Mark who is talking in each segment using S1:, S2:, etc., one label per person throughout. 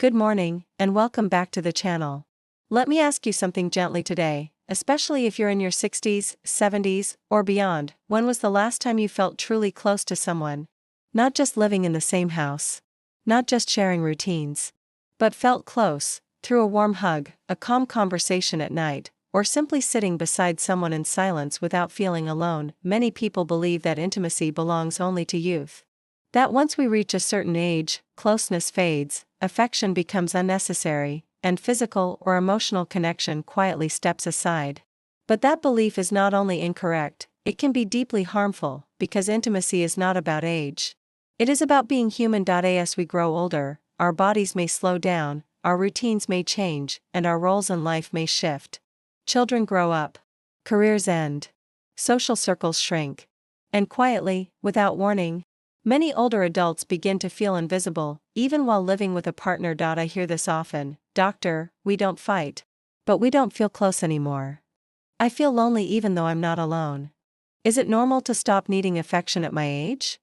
S1: Good morning, and welcome back to the channel. Let me ask you something gently today, especially if you're in your 60s, 70s, or beyond. When was the last time you felt truly close to someone? Not just living in the same house. Not just sharing routines. But felt close, through a warm hug, a calm conversation at night, or simply sitting beside someone in silence without feeling alone. Many people believe that intimacy belongs only to youth. That once we reach a certain age, closeness fades, affection becomes unnecessary, and physical or emotional connection quietly steps aside. But that belief is not only incorrect, it can be deeply harmful, because intimacy is not about age. It is about being human. As we grow older, our bodies may slow down, our routines may change, and our roles in life may shift. Children grow up. Careers end. Social circles shrink. And quietly, without warning, many older adults begin to feel invisible, even while living with a partner. I hear this often: "Doctor, we don't fight. But we don't feel close anymore. I feel lonely even though I'm not alone. Is it normal to stop needing affection at my age?"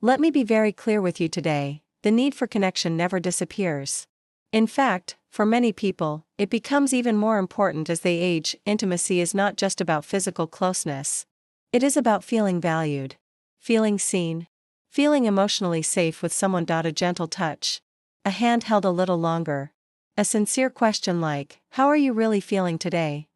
S1: Let me be very clear with you today: the need for connection never disappears. In fact, for many people, it becomes even more important as they age. Intimacy is not just about physical closeness. It is about feeling valued, feeling seen, feeling emotionally safe with someone. A gentle touch, a hand held a little longer, a sincere question like, "How are you really feeling today?"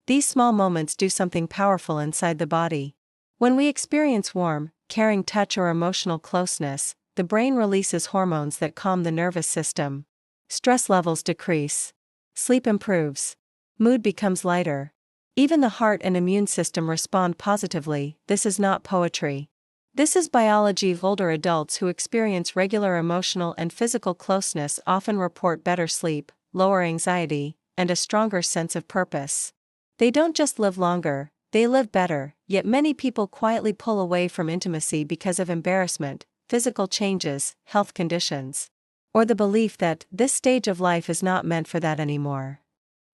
S1: These small moments do something powerful inside the body. When we experience warm, caring touch or emotional closeness, the brain releases hormones that calm the nervous system. Stress levels decrease. Sleep improves. Mood becomes lighter. Even the heart and immune system respond positively. This is not poetry. This is biology. Older adults who experience regular emotional and physical closeness often report better sleep, lower anxiety, and a stronger sense of purpose. They don't just live longer, they live better. Yet many people quietly pull away from intimacy because of embarrassment, physical changes, health conditions, or the belief that this stage of life is not meant for that anymore.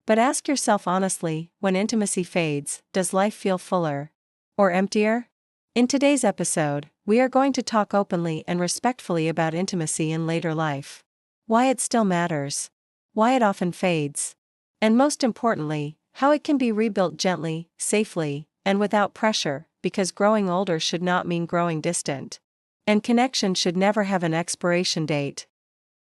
S1: But ask yourself honestly, when intimacy fades, does life feel fuller or emptier? In today's episode, we are going to talk openly and respectfully about intimacy in later life. Why it still matters. Why it often fades. And most importantly, how it can be rebuilt gently, safely, and without pressure, because growing older should not mean growing distant. And connection should never have an expiration date.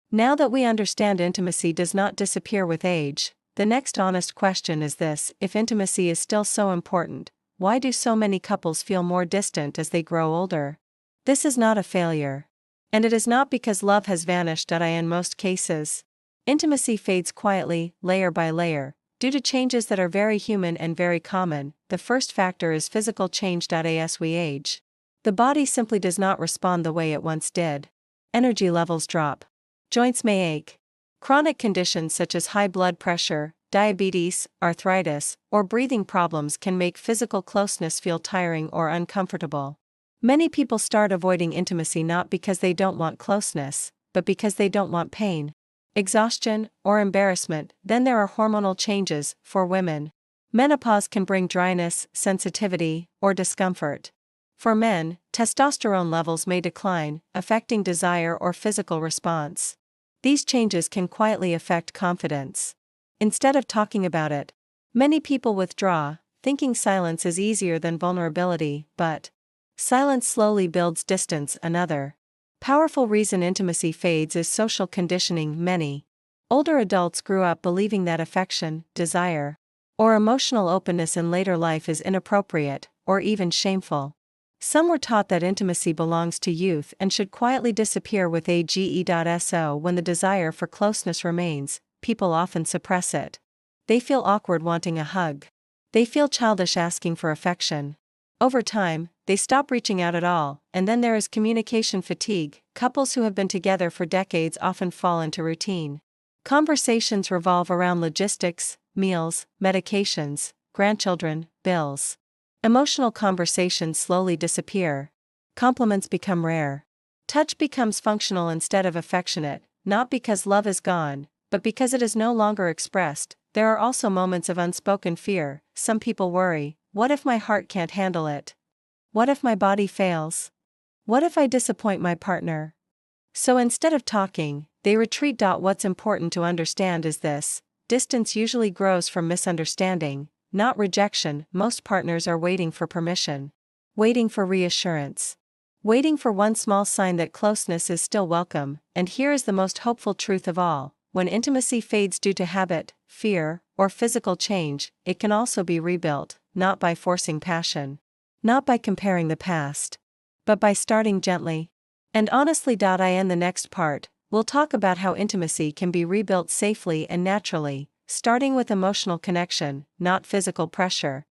S1: Now that we understand intimacy does not disappear with age, the next honest question is this: if intimacy is still so important, why do so many couples feel more distant as they grow older? This is not a failure. And it is not because love has vanished. In most cases, intimacy fades quietly, layer by layer, due to changes that are very human and very common. The first factor is physical change. As we age, the body simply does not respond the way it once did. Energy levels drop. Joints may ache. Chronic conditions such as high blood pressure, diabetes, arthritis, or breathing problems can make physical closeness feel tiring or uncomfortable. Many people start avoiding intimacy not because they don't want closeness, but because they don't want pain, exhaustion, or embarrassment. Then there are hormonal changes. For women, menopause can bring dryness, sensitivity, or discomfort. For men, testosterone levels may decline, affecting desire or physical response. These changes can quietly affect confidence. Instead of talking about it, many people withdraw, thinking silence is easier than vulnerability. But silence slowly builds distance. Another powerful reason intimacy fades is social conditioning. Many older adults grew up believing that affection, desire, or emotional openness in later life is inappropriate, or even shameful. Some were taught that intimacy belongs to youth and should quietly disappear with age. So when the desire for closeness remains, people often suppress it. They feel awkward wanting a hug. They feel childish asking for affection. Over time, they stop reaching out at all, and then there is communication fatigue. Couples who have been together for decades often fall into routine. Conversations revolve around logistics, meals, medications, grandchildren, bills. Emotional conversations slowly disappear. Compliments become rare. Touch becomes functional instead of affectionate, not because love is gone, but because it is no longer expressed. There are also moments of unspoken fear. Some people worry, what if my heart can't handle it? What if my body fails? What if I disappoint my partner? So instead of talking, they retreat. What's important to understand is this: distance usually grows from misunderstanding, not rejection. Most partners are waiting for permission, waiting for reassurance, waiting for one small sign that closeness is still welcome. And here is the most hopeful truth of all: when intimacy fades due to habit, fear, or physical change, it can also be rebuilt, not by forcing passion, not by comparing the past, but by starting gently and honestly. In the next part, we'll talk about how intimacy can be rebuilt safely and naturally, starting with emotional connection, not physical pressure.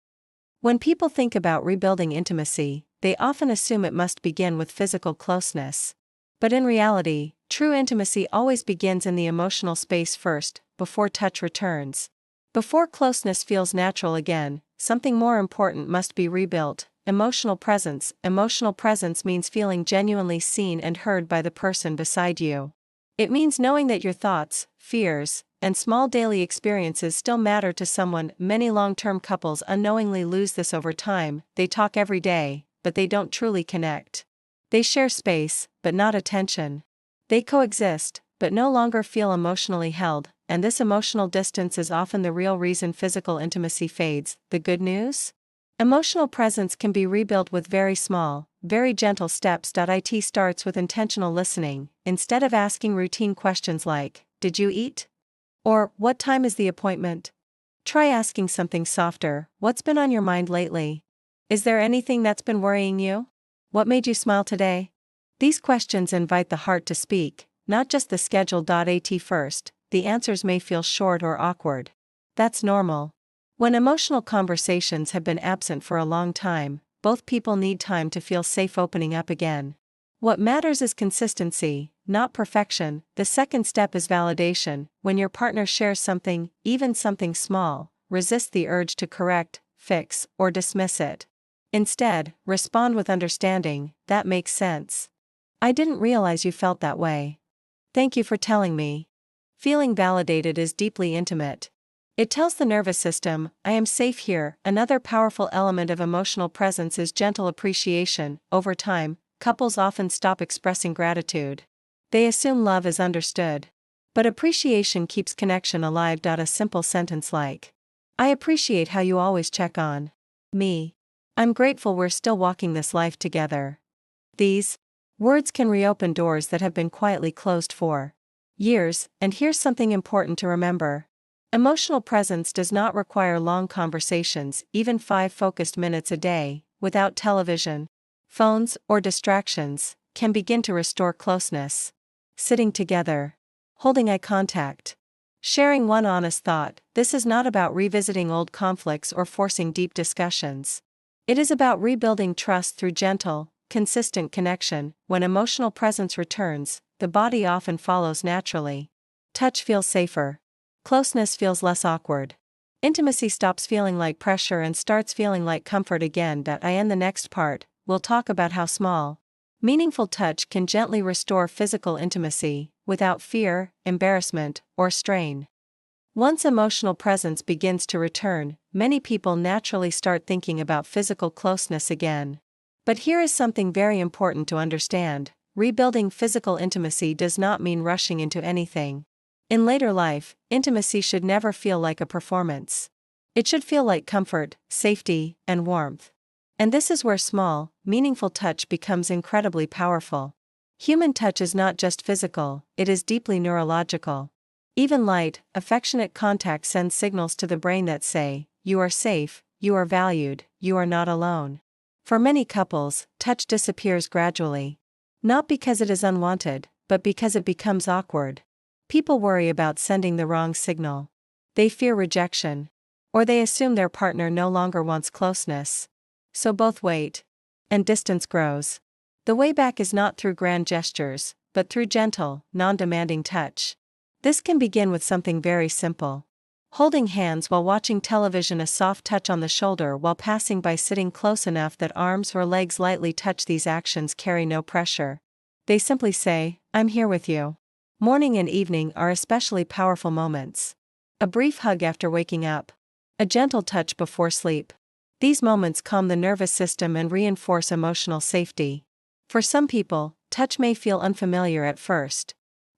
S1: When people think about rebuilding intimacy, they often assume it must begin with physical closeness. But in reality, true intimacy always begins in the emotional space first, before touch returns. Before closeness feels natural again, something more important must be rebuilt: emotional presence. Emotional presence means feeling genuinely seen and heard by the person beside you. It means knowing that your thoughts, fears, and small daily experiences still matter to someone. Many long-term couples unknowingly lose this over time. They talk every day, but they don't truly connect. They share space, but not attention. They coexist, but no longer feel emotionally held, and this emotional distance is often the real reason physical intimacy fades. The good news? Emotional presence can be rebuilt with very small, very gentle steps. It starts with intentional listening. Instead of asking routine questions like, "Did you eat?" or "What time is the appointment?" try asking something softer: "What's been on your mind lately? Is there anything that's been worrying you? What made you smile today?" These questions invite the heart to speak, not just the schedule. At first, the answers may feel short or awkward. That's normal. When emotional conversations have been absent for a long time, both people need time to feel safe opening up again. What matters is consistency, not perfection. The second step is validation. When your partner shares something, even something small, resist the urge to correct, fix, or dismiss it. Instead, respond with understanding. "That makes sense. I didn't realize you felt that way. Thank you for telling me." Feeling validated is deeply intimate. It tells the nervous system, "I am safe here." Another powerful element of emotional presence is gentle appreciation. Over time, couples often stop expressing gratitude. They assume love is understood. But appreciation keeps connection alive. A simple sentence like, "I appreciate how you always check on me. I'm grateful we're still walking this life together." These words can reopen doors that have been quietly closed for years. And here's something important to remember: emotional presence does not require long conversations. Even 5 focused minutes a day, without television, phones, or distractions, can begin to restore closeness. Sitting together, holding eye contact, sharing one honest thought. This is not about revisiting old conflicts or forcing deep discussions. It is about rebuilding trust through gentle, consistent connection. When emotional presence returns, the body often follows naturally. Touch feels safer. Closeness feels less awkward. Intimacy stops feeling like pressure and starts feeling like comfort again. In the next part, we'll talk about how small, meaningful touch can gently restore physical intimacy, without fear, embarrassment, or strain. Once emotional presence begins to return, many people naturally start thinking about physical closeness again. But here is something very important to understand: rebuilding physical intimacy does not mean rushing into anything. In later life, intimacy should never feel like a performance. It should feel like comfort, safety, and warmth. And this is where small, meaningful touch becomes incredibly powerful. Human touch is not just physical, it is deeply neurological. Even light, affectionate contact sends signals to the brain that say, "You are safe, you are valued, you are not alone." For many couples, touch disappears gradually. Not because it is unwanted, but because it becomes awkward. People worry about sending the wrong signal. They fear rejection. Or they assume their partner no longer wants closeness. So both wait. And distance grows. The way back is not through grand gestures, but through gentle, non-demanding touch. This can begin with something very simple: holding hands while watching television, a soft touch on the shoulder while passing by, sitting close enough that arms or legs lightly touch. These actions carry no pressure. They simply say, "I'm here with you." Morning and evening are especially powerful moments. A brief hug after waking up. A gentle touch before sleep. These moments calm the nervous system and reinforce emotional safety. For some people, touch may feel unfamiliar at first.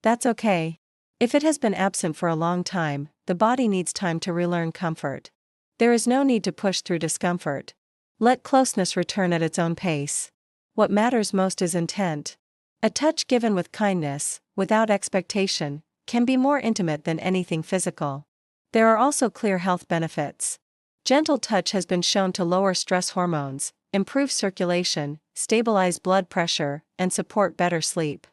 S1: That's okay. If it has been absent for a long time, the body needs time to relearn comfort. There is no need to push through discomfort. Let closeness return at its own pace. What matters most is intent. A touch given with kindness, without expectation, can be more intimate than anything physical. There are also clear health benefits. Gentle touch has been shown to lower stress hormones, improve circulation, stabilize blood pressure, and support better sleep.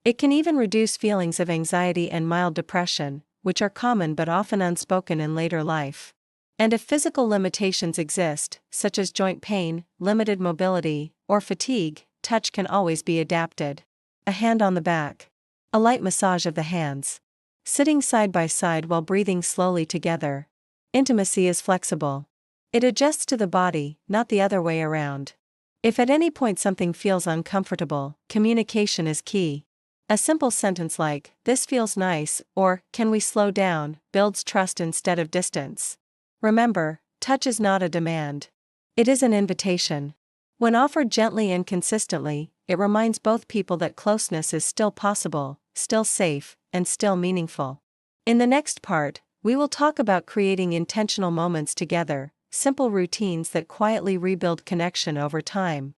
S1: It can even reduce feelings of anxiety and mild depression, which are common but often unspoken in later life. And if physical limitations exist, such as joint pain, limited mobility, or fatigue, touch can always be adapted. A hand on the back. A light massage of the hands. Sitting side by side while breathing slowly together. Intimacy is flexible. It adjusts to the body, not the other way around. If at any point something feels uncomfortable, communication is key. A simple sentence like, "This feels nice," or, "Can we slow down," builds trust instead of distance. Remember, touch is not a demand. It is an invitation. When offered gently and consistently, it reminds both people that closeness is still possible, still safe, and still meaningful. In the next part, we will talk about creating intentional moments together, simple routines that quietly rebuild connection over time.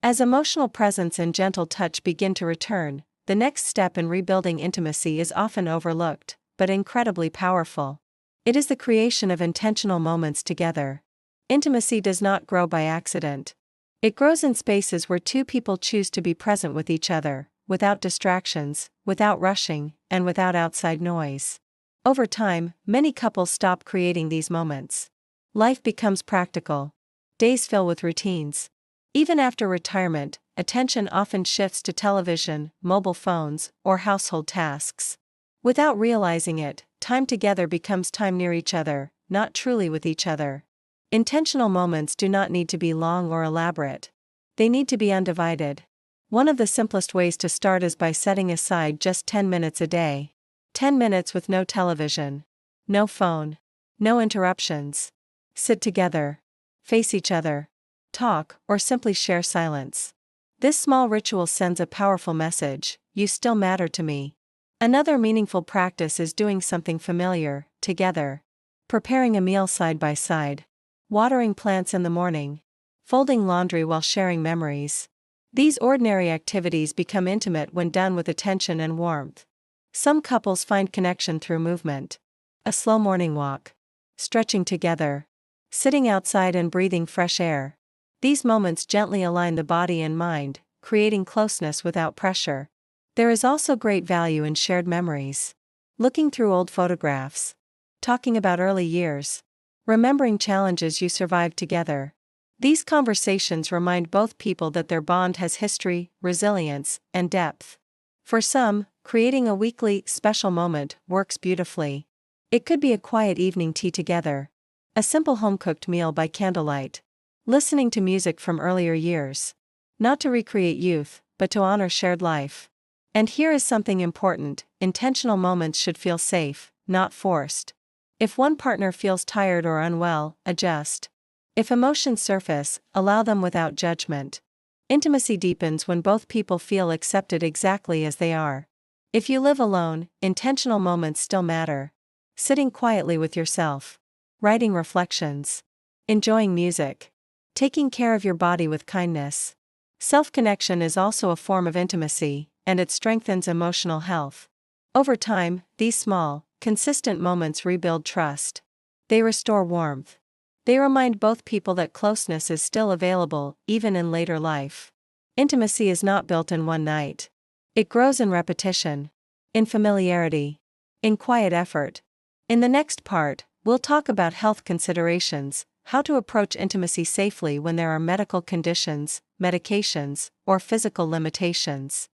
S1: As emotional presence and gentle touch begin to return, the next step in rebuilding intimacy is often overlooked, but incredibly powerful. It is the creation of intentional moments together. Intimacy does not grow by accident. It grows in spaces where two people choose to be present with each other, without distractions, without rushing, and without outside noise. Over time, many couples stop creating these moments. Life becomes practical. Days fill with routines. Even after retirement, attention often shifts to television, mobile phones, or household tasks. Without realizing it, time together becomes time near each other, not truly with each other. Intentional moments do not need to be long or elaborate. They need to be undivided. One of the simplest ways to start is by setting aside just 10 minutes a day. 10 minutes with no television. No phone. No interruptions. Sit together. Face each other. Talk, or simply share silence. This small ritual sends a powerful message: you still matter to me. Another meaningful practice is doing something familiar, together. Preparing a meal side by side. Watering plants in the morning. Folding laundry while sharing memories. These ordinary activities become intimate when done with attention and warmth. Some couples find connection through movement. A slow morning walk. Stretching together. Sitting outside and breathing fresh air. These moments gently align the body and mind, creating closeness without pressure. There is also great value in shared memories. Looking through old photographs. Talking about early years. Remembering challenges you survived together. These conversations remind both people that their bond has history, resilience, and depth. For some, creating a weekly, special moment works beautifully. It could be a quiet evening tea together. A simple home-cooked meal by candlelight. Listening to music from earlier years. Not to recreate youth, but to honor shared life. And here is something important: intentional moments should feel safe, not forced. If one partner feels tired or unwell, adjust. If emotions surface, allow them without judgment. Intimacy deepens when both people feel accepted exactly as they are. If you live alone, intentional moments still matter. Sitting quietly with yourself. Writing reflections. Enjoying music. Taking care of your body with kindness. Self-connection is also a form of intimacy, and it strengthens emotional health. Over time, these small, consistent moments rebuild trust. They restore warmth. They remind both people that closeness is still available, even in later life. Intimacy is not built in one night. It grows in repetition. In familiarity. In quiet effort. In the next part, we'll talk about health considerations, how to approach intimacy safely when there are medical conditions, medications, or physical limitations.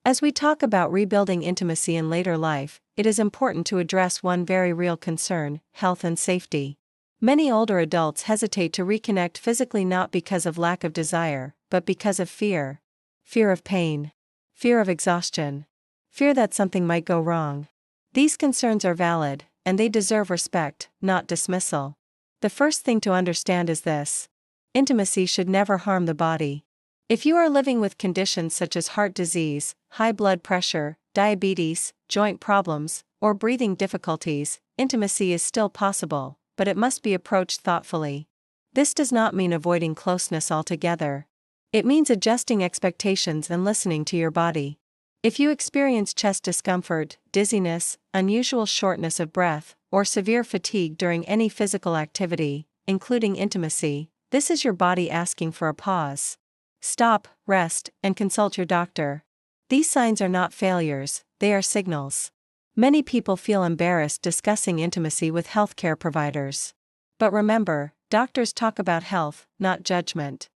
S1: As we talk about rebuilding intimacy in later life, it is important to address one very real concern: health and safety. Many older adults hesitate to reconnect physically, not because of lack of desire, but because of fear. Fear of pain. Fear of exhaustion. Fear that something might go wrong. These concerns are valid, and they deserve respect, not dismissal. The first thing to understand is this: intimacy should never harm the body. If you are living with conditions such as heart disease, high blood pressure, diabetes, joint problems, or breathing difficulties, intimacy is still possible, but it must be approached thoughtfully. This does not mean avoiding closeness altogether. It means adjusting expectations and listening to your body. If you experience chest discomfort, dizziness, unusual shortness of breath, or severe fatigue during any physical activity, including intimacy, this is your body asking for a pause. Stop, rest, and consult your doctor. These signs are not failures, they are signals. Many people feel embarrassed discussing intimacy with healthcare providers. But remember, doctors talk about health, not judgment.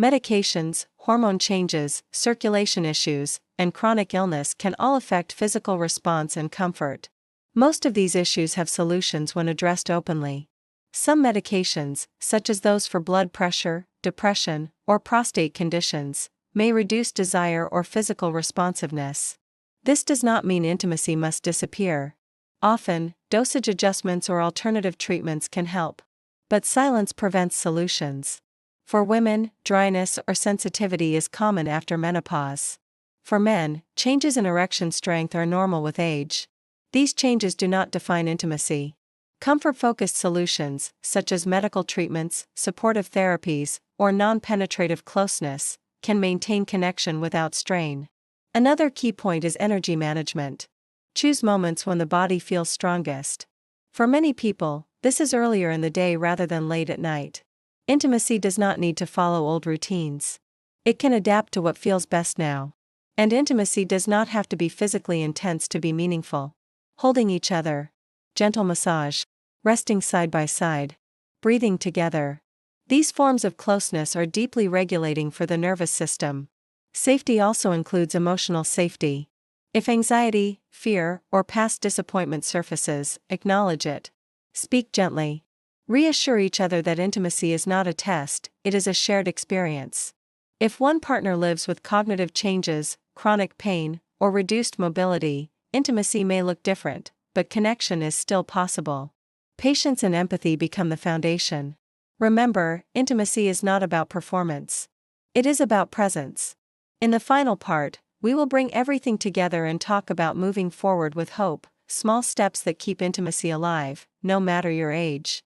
S1: Medications, hormone changes, circulation issues, and chronic illness can all affect physical response and comfort. Most of these issues have solutions when addressed openly. Some medications, such as those for blood pressure, depression, or prostate conditions, may reduce desire or physical responsiveness. This does not mean intimacy must disappear. Often, dosage adjustments or alternative treatments can help. But silence prevents solutions. For women, dryness or sensitivity is common after menopause. For men, changes in erection strength are normal with age. These changes do not define intimacy. Comfort-focused solutions, such as medical treatments, supportive therapies, or non-penetrative closeness, can maintain connection without strain. Another key point is energy management. Choose moments when the body feels strongest. For many people, this is earlier in the day rather than late at night. Intimacy does not need to follow old routines. It can adapt to what feels best now. And intimacy does not have to be physically intense to be meaningful. Holding each other, gentle massage, resting side by side, breathing together. These forms of closeness are deeply regulating for the nervous system. Safety also includes emotional safety. If anxiety, fear, or past disappointment surfaces, acknowledge it. Speak gently. Reassure each other that intimacy is not a test, it is a shared experience. If one partner lives with cognitive changes, chronic pain, or reduced mobility, intimacy may look different, but connection is still possible. Patience and empathy become the foundation. Remember, intimacy is not about performance. It is about presence. In the final part, we will bring everything together and talk about moving forward with hope, small steps that keep intimacy alive, no matter your age.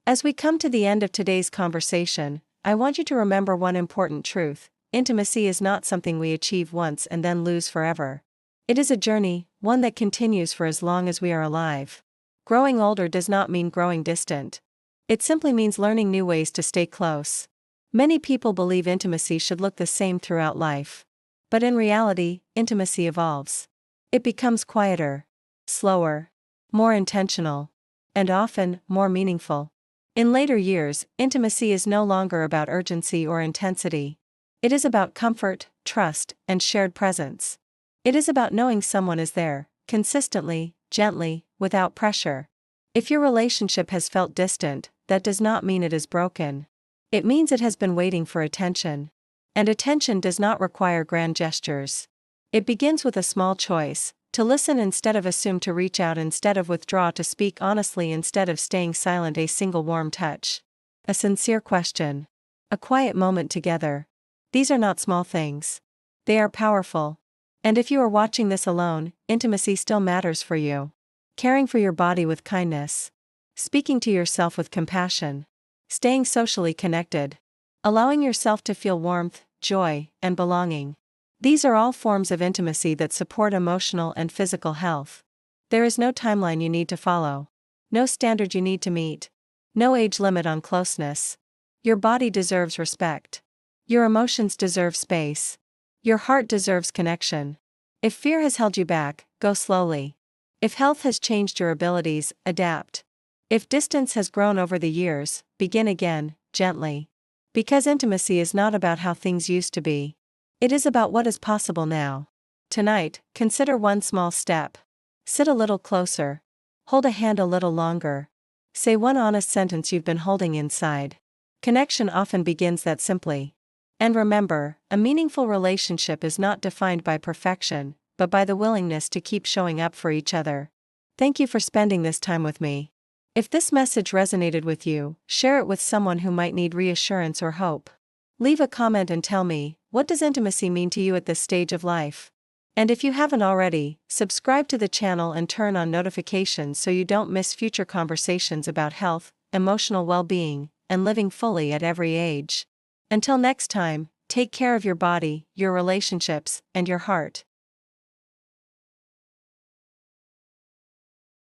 S1: As we come to the end of today's conversation, I want you to remember one important truth: intimacy is not something we achieve once and then lose forever. It is a journey, one that continues for as long as we are alive. Growing older does not mean growing distant. It simply means learning new ways to stay close. Many people believe intimacy should look the same throughout life. But in reality, intimacy evolves. It becomes quieter, slower, more intentional, and often, more meaningful. In later years, intimacy is no longer about urgency or intensity. It is about comfort, trust, and shared presence. It is about knowing someone is there, consistently, gently, without pressure. If your relationship has felt distant, that does not mean it is broken. It means it has been waiting for attention. And attention does not require grand gestures. It begins with a small choice: to listen instead of assume, to reach out instead of withdraw, to speak honestly instead of staying silent, a single warm touch, a sincere question, a quiet moment together. These are not small things. They are powerful. And if you are watching this alone, intimacy still matters for you. Caring for your body with kindness. Speaking to yourself with compassion. Staying socially connected. Allowing yourself to feel warmth, joy, and belonging. These are all forms of intimacy that support emotional and physical health. There is no timeline you need to follow. No standard you need to meet. No age limit on closeness. Your body deserves respect. Your emotions deserve space. Your heart deserves connection. If fear has held you back, go slowly. If health has changed your abilities, adapt. If distance has grown over the years, begin again, gently. Because intimacy is not about how things used to be. It is about what is possible now. Tonight, consider one small step. Sit a little closer. Hold a hand a little longer. Say one honest sentence you've been holding inside. Connection often begins that simply. And remember, a meaningful relationship is not defined by perfection, but by the willingness to keep showing up for each other. Thank you for spending this time with me. If this message resonated with you, share it with someone who might need reassurance or hope. Leave a comment and tell me, What does intimacy mean to you at this stage of life? And if you haven't already, subscribe to the channel and turn on notifications so you don't miss future conversations about health, emotional well-being, and living fully at every age. Until next time, take care of your body, your relationships, and your heart.